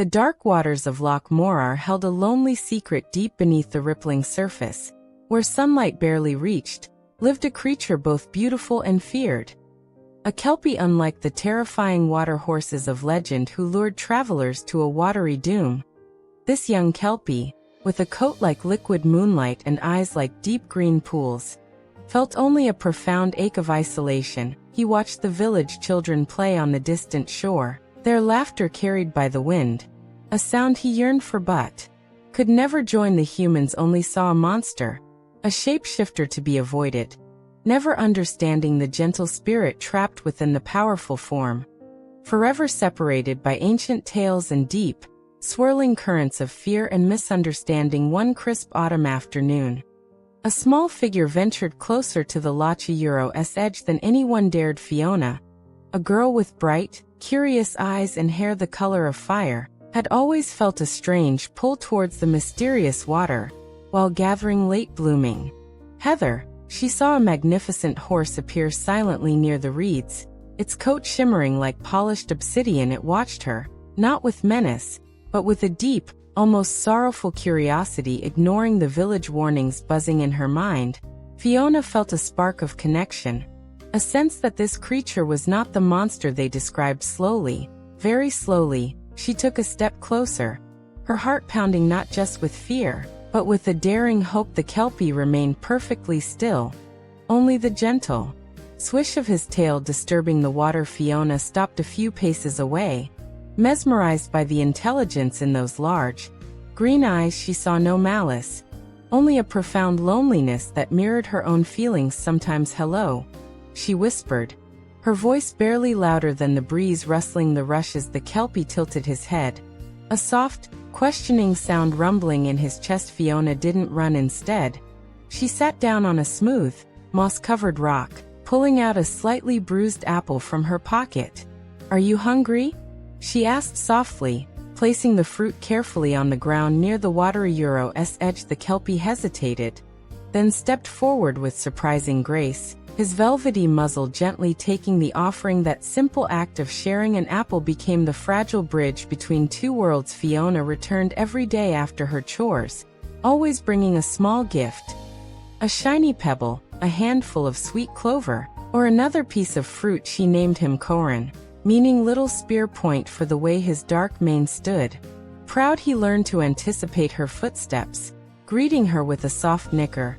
The dark waters of Loch Morar held a lonely secret deep beneath the rippling surface. Where sunlight barely reached, lived a creature both beautiful and feared. A Kelpie unlike the terrifying water horses of legend who lured travelers to a watery doom. This young Kelpie, with a coat like liquid moonlight and eyes like deep green pools, felt only a profound ache of isolation. He watched the village children play on the distant shore, their laughter carried by the wind, a sound he yearned for but could never join. The humans only saw a monster, a shapeshifter to be avoided, never understanding the gentle spirit trapped within the powerful form. Forever separated by ancient tales and deep, swirling currents of fear and misunderstanding. One crisp autumn afternoon, a small figure ventured closer to the Loch Morar's edge than anyone dared. Fiona, a girl with bright, curious eyes and hair the color of fire, had always felt a strange pull towards the mysterious water. While gathering late blooming heather, she saw a magnificent horse appear silently near the reeds, its coat shimmering like polished obsidian. It watched her, not with menace, but with a deep, almost sorrowful curiosity. Ignoring the village warnings buzzing in her mind, Fiona felt a spark of connection, a sense that this creature was not the monster they described. Slowly, very slowly, she took a step closer, her heart pounding not just with fear, but with a daring hope. The Kelpie remained perfectly still, only the gentle swish of his tail disturbing the water. Fiona stopped a few paces away, mesmerized by the intelligence in those large, green eyes. She saw no malice, only a profound loneliness that mirrored her own feelings. Sometimes. Hello, she whispered, her voice barely louder than the breeze rustling the rushes. The Kelpie tilted his head, a soft, questioning sound rumbling in his chest. Fiona didn't run. Instead, she sat down on a smooth, moss-covered rock, pulling out a slightly bruised apple from her pocket. "Are you hungry?" she asked softly, placing the fruit carefully on the ground near the watery Euro's edge. The Kelpie hesitated, then stepped forward with surprising grace, his velvety muzzle gently taking the offering. That simple act of sharing an apple became the fragile bridge between two worlds. Fiona returned every day after her chores, always bringing a small gift, a shiny pebble, a handful of sweet clover, or another piece of fruit. She named him Corran, meaning little spear point, for the way his dark mane stood proud. He learned to anticipate her footsteps, greeting her with a soft nicker,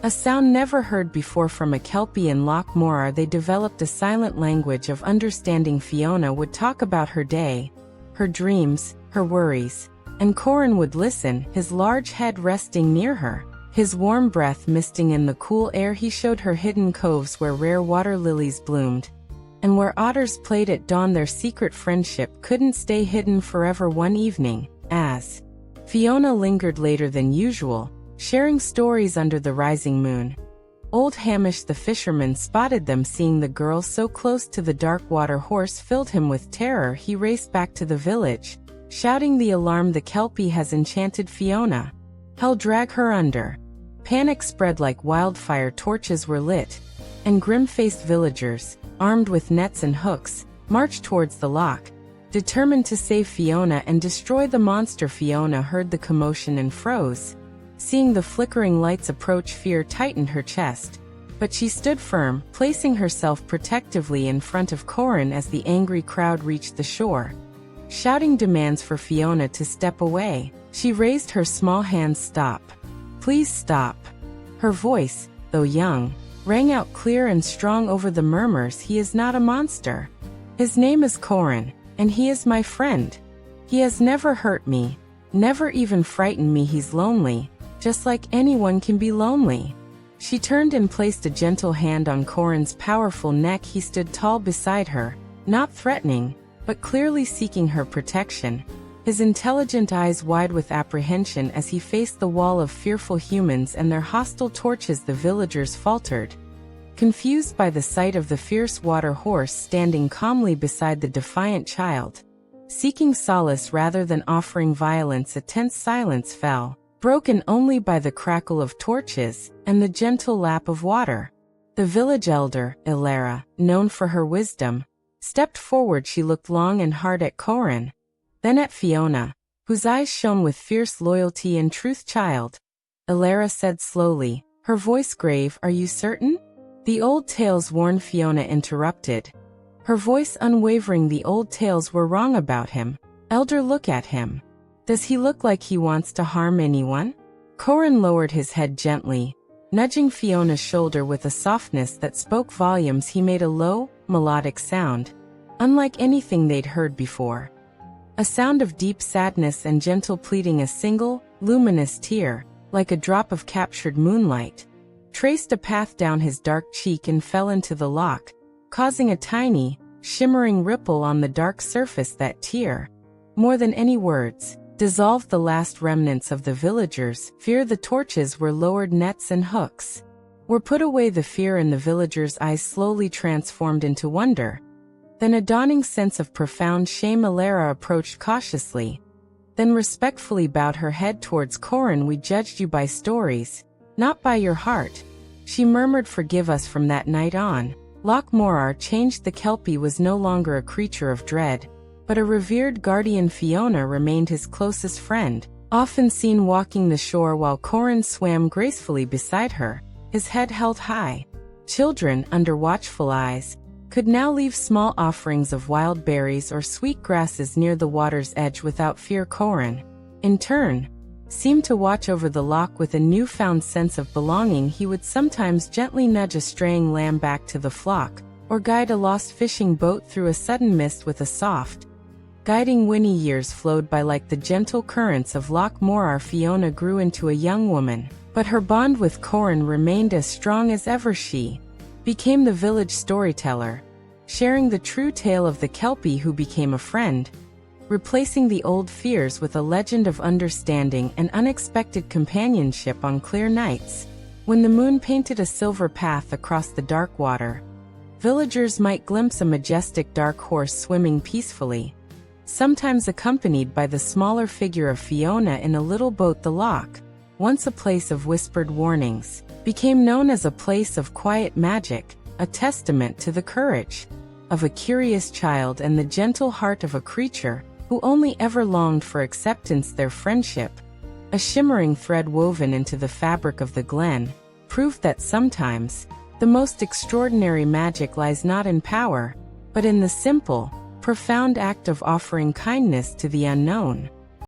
a sound never heard before from a Kelpie in Loch Morar. They developed a silent language of understanding. Fiona would talk about her day, her dreams, her worries, and Corran would listen, his large head resting near her, his warm breath misting in the cool air. He showed her hidden coves where rare water lilies bloomed, and where otters played at dawn. Their secret friendship couldn't stay hidden forever. One evening, as Fiona lingered later than usual, sharing stories under the rising moon, old Hamish the fisherman spotted them. Seeing the girl so close to the dark water horse filled him with terror. He raced back to the village, shouting the alarm. "The Kelpie has enchanted Fiona. He'll drag her under." Panic spread like wildfire. Torches were lit, and grim-faced villagers, armed with nets and hooks, marched towards the loch, determined to save Fiona and destroy the monster. Fiona heard the commotion and froze. Seeing the flickering lights approach, fear tightened her chest, but she stood firm, placing herself protectively in front of Corran as the angry crowd reached the shore, shouting demands for Fiona to step away. She raised her small hands. "Stop. Please stop." Her voice, though young, rang out clear and strong over the murmurs. "He is not a monster. His name is Corran, and he is my friend. He has never hurt me, never even frightened me. He's lonely, just like anyone can be lonely." She turned and placed a gentle hand on Corran's powerful neck. He stood tall beside her, not threatening, but clearly seeking her protection, his intelligent eyes wide with apprehension as he faced the wall of fearful humans and their hostile torches. The villagers faltered, confused by the sight of the fierce water horse standing calmly beside the defiant child, seeking solace rather than offering violence. A tense silence fell, broken only by the crackle of torches and the gentle lap of water. The village elder, Ilara, known for her wisdom, stepped forward. She looked long and hard at Corran, Then at Fiona, whose eyes shone with fierce loyalty and truth. "Child," Elara said slowly, her voice grave, "are you certain?" The old tales worn Fiona interrupted, her voice unwavering. "The old tales were wrong about him. Elder, look at him. Does he look like he wants to harm anyone?" Corran lowered his head gently, nudging Fiona's shoulder with a softness that spoke volumes. He made a low, melodic sound, unlike anything they'd heard before. A sound of deep sadness and gentle pleading. A single, luminous tear, like a drop of captured moonlight, traced a path down his dark cheek and fell into the loch, causing a tiny, shimmering ripple on the dark surface. That tear, more than any words, dissolved the last remnants of the villagers' fear. The torches were lowered, nets and hooks were put away. The fear in the villagers' eyes slowly transformed into wonder, then a dawning sense of profound shame. Elara approached cautiously, then respectfully bowed her head towards Corran. "We judged you by stories, not by your heart," she murmured. "Forgive us." From that night on, Loch Morar changed. The Kelpie was no longer a creature of dread, but a revered guardian. Fiona remained his closest friend, often seen walking the shore while Corran swam gracefully beside her, his head held high. Children, under watchful eyes, could now leave small offerings of wild berries or sweet grasses near the water's edge without fear. Corran, in turn, seemed to watch over the loch with a newfound sense of belonging. He would sometimes gently nudge a straying lamb back to the flock, or guide a lost fishing boat through a sudden mist with a soft, guiding whinny. Years flowed by like the gentle currents of Loch Morar. Fiona grew into a young woman, but her bond with Corran remained as strong as ever. She became the village storyteller, sharing the true tale of the Kelpie who became a friend, replacing the old fears with a legend of understanding and unexpected companionship. On clear nights, when the moon painted a silver path across the dark water, villagers might glimpse a majestic dark horse swimming peacefully, sometimes accompanied by the smaller figure of Fiona in a little boat. The loch, once a place of whispered warnings, became known as a place of quiet magic, a testament to the courage of a curious child and the gentle heart of a creature who only ever longed for acceptance. Their friendship, a shimmering thread woven into the fabric of the glen, proved that sometimes the most extraordinary magic lies not in power, but in the simple, profound act of offering kindness to the unknown.